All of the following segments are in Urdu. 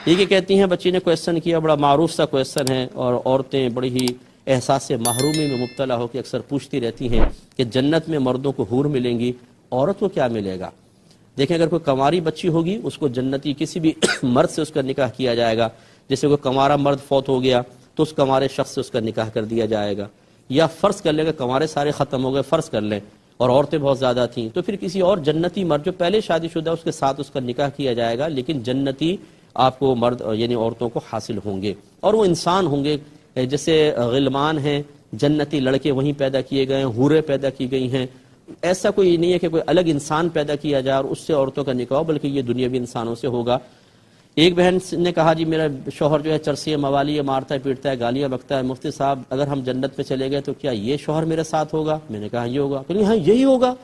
یہ کہتی ہیں بچی نے کویسچن کیا، بڑا معروف سا کویسچن ہے، اور عورتیں بڑی ہی احساس محرومی میں مبتلا ہو کے اکثر پوچھتی رہتی ہیں کہ جنت میں مردوں کو حور ملیں گی، عورت کو کیا ملے گا؟ دیکھیں اگر کوئی کنواری بچی ہوگی اس کو جنتی کسی بھی مرد سے اس کا نکاح کیا جائے گا، جیسے کوئی کنوارا مرد فوت ہو گیا تو اس کنوارے شخص سے اس کا نکاح کر دیا جائے گا، یا فرض کر لیں کہ کنوارے سارے ختم ہو گئے، فرض کر لیں، اور عورتیں بہت زیادہ تھیں، تو پھر کسی اور جنتی مرد جو پہلے شادی شدہ اس کے ساتھ اس کا نکاح کیا جائے گا، لیکن جنتی آپ کو مرد یعنی عورتوں کو حاصل ہوں گے، اور وہ انسان ہوں گے جیسے غلمان ہیں، جنتی لڑکے وہیں پیدا کیے گئے ہیں، حوریں پیدا کی گئی ہیں، ایسا کوئی نہیں ہے کہ کوئی الگ انسان پیدا کیا جائے اور اس سے عورتوں کا نکاح، بلکہ یہ دنیاوی انسانوں سے ہوگا۔ ایک بہن نے کہا جی میرا شوہر جو ہے چرسی موالی ہے، مارتا ہے پیٹتا ہے، گالیاں بکتا ہے، مفتی صاحب اگر ہم جنت میں چلے گئے تو کیا یہ شوہر میرے ساتھ ہوگا؟ میں نے کہا یہ ہوگا، کہ ہاں یہی ہوگا،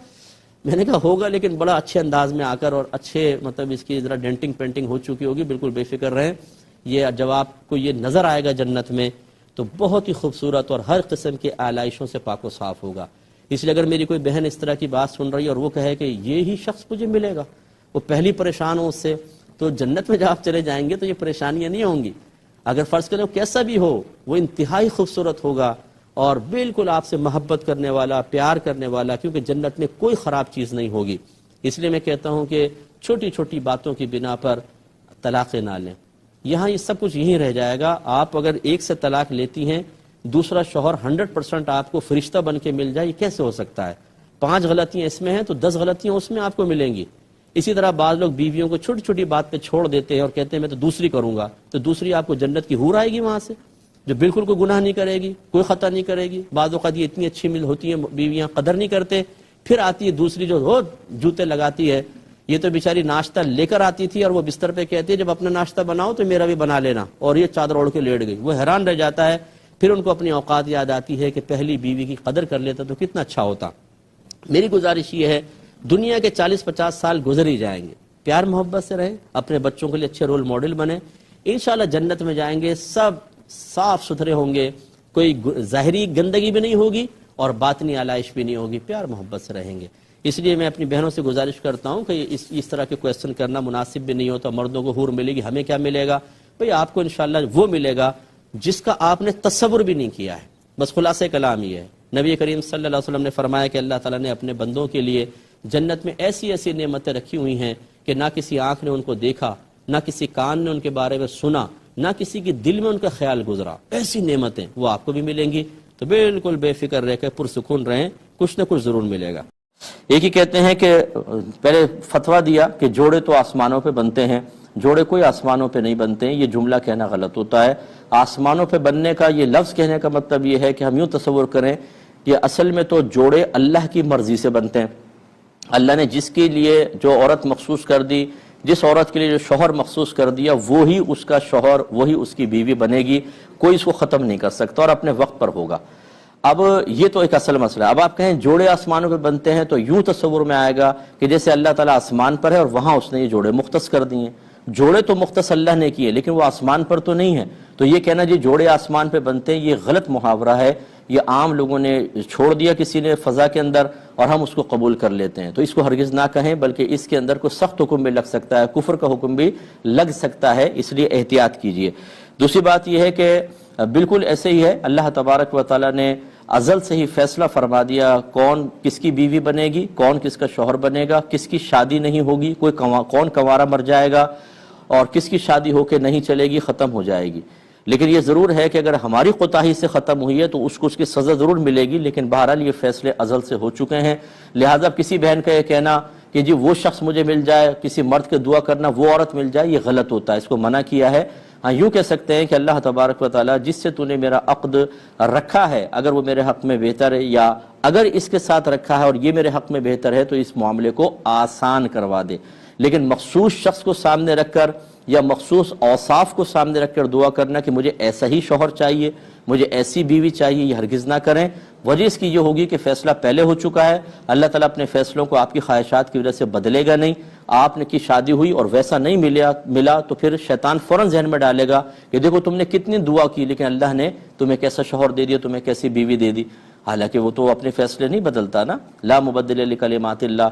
میں نے کہا ہوگا لیکن بڑا اچھے انداز میں آ کر، اور اچھے مطلب اس کی ذرا ڈینٹنگ پینٹنگ ہو چکی ہوگی، بالکل بے فکر رہیں، یہ جب آپ کو یہ نظر آئے گا جنت میں تو بہت ہی خوبصورت اور ہر قسم کے آلائشوں سے پاک و صاف ہوگا۔ اس لیے اگر میری کوئی بہن اس طرح کی بات سن رہی ہے اور وہ کہے کہ یہی شخص مجھے ملے گا، وہ پہلی پریشان ہو اس سے، تو جنت میں جب آپ چلے جائیں گے تو یہ پریشانیاں نہیں ہوں گی۔ اگر فرض کریں کیسا بھی ہو، وہ انتہائی خوبصورت ہوگا اور بالکل آپ سے محبت کرنے والا، پیار کرنے والا، کیونکہ جنت میں کوئی خراب چیز نہیں ہوگی۔ اس لیے میں کہتا ہوں کہ چھوٹی چھوٹی باتوں کی بنا پر طلاق نہ لیں، یہاں یہ سب کچھ یہیں رہ جائے گا۔ آپ اگر ایک سے طلاق لیتی ہیں، دوسرا شوہر 100% آپ کو فرشتہ بن کے مل جائے، یہ کیسے ہو سکتا ہے؟ 5 غلطیاں اس میں ہیں تو 10 غلطیاں اس میں آپ کو ملیں گی۔ اسی طرح بعض لوگ بیویوں کو چھوٹی چھوٹی بات پہ چھوڑ دیتے ہیں اور کہتے ہیں میں تو دوسری کروں گا، تو دوسری آپ کو جنت کی حور آئے گی وہاں سے، جو بالکل کوئی گناہ نہیں کرے گی، کوئی خطا نہیں کرے گی۔ بعض اوقات یہ اتنی اچھی مل ہوتی ہیں بیویاں، قدر نہیں کرتے، پھر آتی ہے دوسری جو ہو جوتے لگاتی ہے، یہ تو بیچاری ناشتہ لے کر آتی تھی اور وہ بستر پہ کہتی ہے جب اپنا ناشتہ بناؤ تو میرا بھی بنا لینا، اور یہ چادر اوڑھ کے لیٹ گئی۔ وہ حیران رہ جاتا ہے، پھر ان کو اپنی اوقات یاد آتی ہے کہ پہلی بیوی کی قدر کر لیتا تو کتنا اچھا ہوتا۔ میری گزارش یہ ہے دنیا کے 40-50 سال گزر ہی جائیں گے، پیار محبت سے رہیں، اپنے بچوں کے لیے اچھے رول ماڈل بنیں، انشاءاللہ جنت میں جائیں گے، سب صاف ستھرے ہوں گے، کوئی ظاہری گندگی بھی نہیں ہوگی اور باطنی آلائش بھی نہیں ہوگی، پیار محبت سے رہیں گے۔ اس لیے میں اپنی بہنوں سے گزارش کرتا ہوں کہ اس طرح کے کویسچن کرنا مناسب بھی نہیں ہوتا، مردوں کو حور ملے گی، ہمیں کیا ملے گا؟ بھئی آپ کو انشاءاللہ وہ ملے گا جس کا آپ نے تصور بھی نہیں کیا ہے۔ بس خلاصہ کلام یہ ہے، نبی کریم صلی اللہ علیہ وسلم نے فرمایا کہ اللہ تعالیٰ نے اپنے بندوں کے لیے جنت میں ایسی ایسی نعمتیں رکھی ہوئی ہیں کہ نہ کسی آنکھ نے ان کو دیکھا، نہ کسی کان نے ان کے بارے میں سنا، نہ کسی کی دل میں ان کا خیال گزرا، ایسی نعمتیں وہ آپ کو بھی ملیں گی۔ تو بالکل بے فکر رہ کے پرسکون رہیں، کچھ نہ کچھ ضرور ملے گا۔ ایک ہی کہتے ہیں کہ پہلے فتویٰ دیا کہ جوڑے تو آسمانوں پہ بنتے ہیں، جوڑے کوئی آسمانوں پہ نہیں بنتے ہیں، یہ جملہ کہنا غلط ہوتا ہے۔ آسمانوں پہ بننے کا یہ لفظ کہنے کا مطلب یہ ہے کہ ہم یوں تصور کریں کہ اصل میں تو جوڑے اللہ کی مرضی سے بنتے ہیں۔ اللہ نے جس کے لیے جو عورت مخصوص کر دی، جس عورت کے لیے جو شوہر مخصوص کر دیا، وہی اس کا شوہر، وہی اس کی بیوی بنے گی، کوئی اس کو ختم نہیں کر سکتا اور اپنے وقت پر ہوگا۔ اب یہ تو ایک اصل مسئلہ ہے۔ اب آپ کہیں جوڑے آسمانوں پہ بنتے ہیں تو یوں تصور میں آئے گا کہ جیسے اللہ تعالیٰ آسمان پر ہے اور وہاں اس نے یہ جوڑے مختص کر دیے۔ جوڑے تو مختص اللہ نے کیے لیکن وہ آسمان پر تو نہیں ہے، تو یہ کہنا جی جوڑے آسمان پہ بنتے ہیں، یہ غلط محاورہ ہے، یہ عام لوگوں نے چھوڑ دیا کسی نے فضا کے اندر اور ہم اس کو قبول کر لیتے ہیں، تو اس کو ہرگز نہ کہیں، بلکہ اس کے اندر کوئی سخت حکم بھی لگ سکتا ہے، کفر کا حکم بھی لگ سکتا ہے، اس لیے احتیاط کیجئے۔ دوسری بات یہ ہے کہ بالکل ایسے ہی ہے، اللہ تبارک و تعالیٰ نے ازل سے ہی فیصلہ فرما دیا کون کس کی بیوی بنے گی، کون کس کا شوہر بنے گا، کس کی شادی نہیں ہوگی، کون کنوارا مر جائے گا اور کس کی شادی ہو کے نہیں چلے گی، ختم ہو جائے گی۔ لیکن یہ ضرور ہے کہ اگر ہماری کوتاہی سے ختم ہوئی ہے تو اس کو اس کی سزا ضرور ملے گی، لیکن بہرحال یہ فیصلے ازل سے ہو چکے ہیں۔ لہٰذا کسی بہن کا یہ کہنا کہ جی وہ شخص مجھے مل جائے، کسی مرد کے دعا کرنا وہ عورت مل جائے، یہ غلط ہوتا ہے، اس کو منع کیا ہے۔ ہاں یوں کہہ سکتے ہیں کہ اللہ تبارک و تعالیٰ جس سے تو نے میرا عقد رکھا ہے اگر وہ میرے حق میں بہتر ہے، یا اگر اس کے ساتھ رکھا ہے اور یہ میرے حق میں بہتر ہے تو اس معاملے کو آسان کروا دے۔ لیکن مخصوص شخص کو سامنے رکھ کر یا مخصوص اوصاف کو سامنے رکھ کر دعا کرنا کہ مجھے ایسا ہی شوہر چاہیے، مجھے ایسی بیوی چاہیے، یہ ہرگز نہ کریں۔ وجہ اس کی یہ ہوگی کہ فیصلہ پہلے ہو چکا ہے، اللہ تعالیٰ اپنے فیصلوں کو آپ کی خواہشات کی وجہ سے بدلے گا نہیں۔ آپ نے کی شادی ہوئی اور ویسا نہیں ملا تو پھر شیطان فوراً ذہن میں ڈالے گا کہ دیکھو تم نے کتنی دعا کی لیکن اللہ نے تمہیں کیسا شوہر دے دیا، تمہیں کیسی بیوی دے دی۔ حالانکہ وہ تو اپنے فیصلے نہیں بدلتا نا، لا مبدل لکلمات اللہ،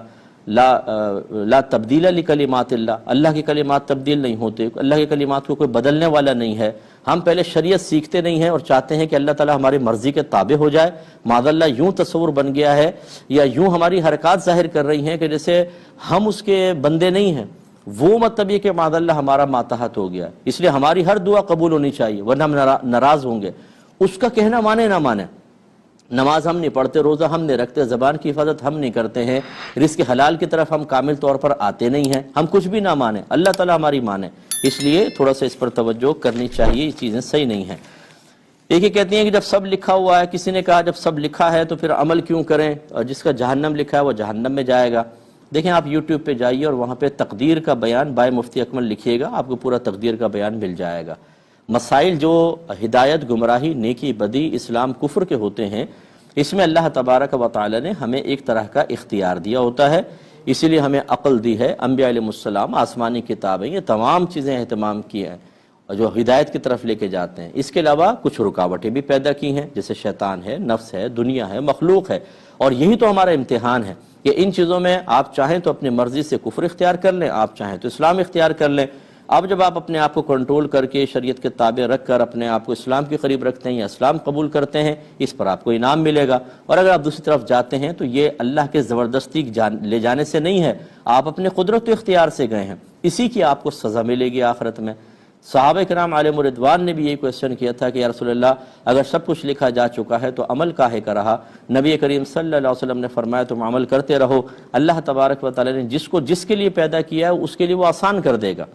لا تبدیل لکلمات اللہ، اللہ کے کلمات تبدیل نہیں ہوتے، اللہ کے کلمات کو کوئی بدلنے والا نہیں ہے۔ ہم پہلے شریعت سیکھتے نہیں ہیں اور چاہتے ہیں کہ اللہ تعالیٰ ہماری مرضی کے تابع ہو جائے، معاذ اللہ یوں تصور بن گیا ہے یا یوں ہماری حرکات ظاہر کر رہی ہیں کہ جیسے ہم اس کے بندے نہیں ہیں، وہ مطلب یہ کہ معاذ اللہ ہمارا ماتحت ہو گیا، اس لیے ہماری ہر دعا قبول ہونی چاہیے ورنہ ہم ناراض ہوں گے۔ اس کا کہنا مانے نہ مانے، نماز ہم نہیں پڑھتے، روزہ ہم نہیں رکھتے، زبان کی حفاظت ہم نہیں کرتے ہیں، رزق حلال کی طرف ہم کامل طور پر آتے نہیں ہیں، ہم کچھ بھی نہ مانیں، اللہ تعالیٰ ہماری مانے، اس لیے تھوڑا سا اس پر توجہ کرنی چاہیے، یہ چیزیں صحیح نہیں ہیں۔ ایک ہی کہتی ہیں کہ جب سب لکھا ہوا ہے، کسی نے کہا جب سب لکھا ہے تو پھر عمل کیوں کریں، اور جس کا جہنم لکھا ہے وہ جہنم میں جائے گا۔ دیکھیں آپ یوٹیوب پہ جائیے اور وہاں پہ تقدیر کا بیان بائے مفتی اکمل لکھیے گا، آپ کو پورا تقدیر کا بیان مل جائے گا۔ مسائل جو ہدایت، گمراہی، نیکی، بدی، اسلام، کفر کے ہوتے ہیں، اس میں اللہ تبارک و تعالی نے ہمیں ایک طرح کا اختیار دیا ہوتا ہے، اسی لیے ہمیں عقل دی ہے، انبیاء علیہ السلام، آسمانی کتابیں، یہ تمام چیزیں اہتمام کی ہیں جو ہدایت کی طرف لے کے جاتے ہیں۔ اس کے علاوہ کچھ رکاوٹیں بھی پیدا کی ہیں، جیسے شیطان ہے، نفس ہے، دنیا ہے، مخلوق ہے، اور یہی تو ہمارا امتحان ہے کہ ان چیزوں میں آپ چاہیں تو اپنی مرضی سے کفر اختیار کر لیں، آپ چاہیں تو اسلام اختیار کر لیں۔ اب جب آپ اپنے آپ کو کنٹرول کر کے شریعت کے تابع رکھ کر اپنے آپ کو اسلام کے قریب رکھتے ہیں یا اسلام قبول کرتے ہیں، اس پر آپ کو انعام ملے گا، اور اگر آپ دوسری طرف جاتے ہیں تو یہ اللہ کے زبردستی لے جانے سے نہیں ہے، آپ اپنے قدرت و اختیار سے گئے ہیں، اسی کی آپ کو سزا ملے گی آخرت میں۔ صحابہ کرام علیہم رضوان نے بھی یہی کویسچن کیا تھا کہ یا رسول اللہ اگر سب کچھ لکھا جا چکا ہے تو عمل کاہے کا رہا؟ نبی کریم صلی اللہ علیہ وسلم نے فرمایا تم عمل کرتے رہو، اللہ تبارک و تعالی نے جس کے لیے پیدا کیا ہے اس کے لیے وہ آسان کر دے گا۔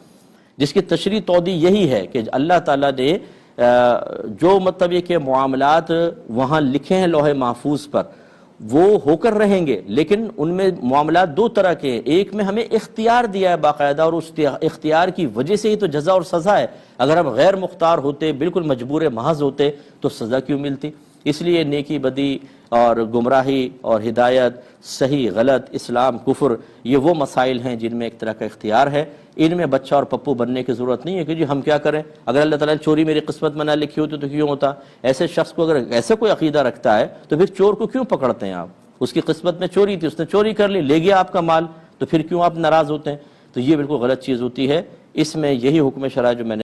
جس کی تشریح توضیح یہی ہے کہ اللہ تعالیٰ نے جو مطلب یہ کہ معاملات وہاں لکھے ہیں لوح محفوظ پر وہ ہو کر رہیں گے، لیکن ان میں معاملات دو طرح کے ہیں، ایک میں ہمیں اختیار دیا ہے باقاعدہ، اور اس اختیار کی وجہ سے ہی تو جزا اور سزا ہے، اگر ہم غیر مختار ہوتے، بالکل مجبور محض ہوتے تو سزا کیوں ملتی؟ اس لیے نیکی، بدی اور گمراہی اور ہدایت، صحیح غلط، اسلام، کفر، یہ وہ مسائل ہیں جن میں ایک طرح کا اختیار ہے، ان میں بچہ اور پپو بننے کی ضرورت نہیں ہے کہ جی ہم کیا کریں، اگر اللہ تعالیٰ نے چوری میری قسمت میں نہ لکھی ہوتی تو کیوں ہوتا؟ ایسے شخص کو اگر ایسے کوئی عقیدہ رکھتا ہے تو پھر چور کو کیوں پکڑتے ہیں آپ؟ اس کی قسمت میں چوری تھی، اس نے چوری کر لی، لے گیا آپ کا مال، تو پھر کیوں آپ ناراض ہوتے ہیں؟ تو یہ بالکل غلط چیز ہوتی ہے۔ اس میں یہی حکم شرع جو میں نے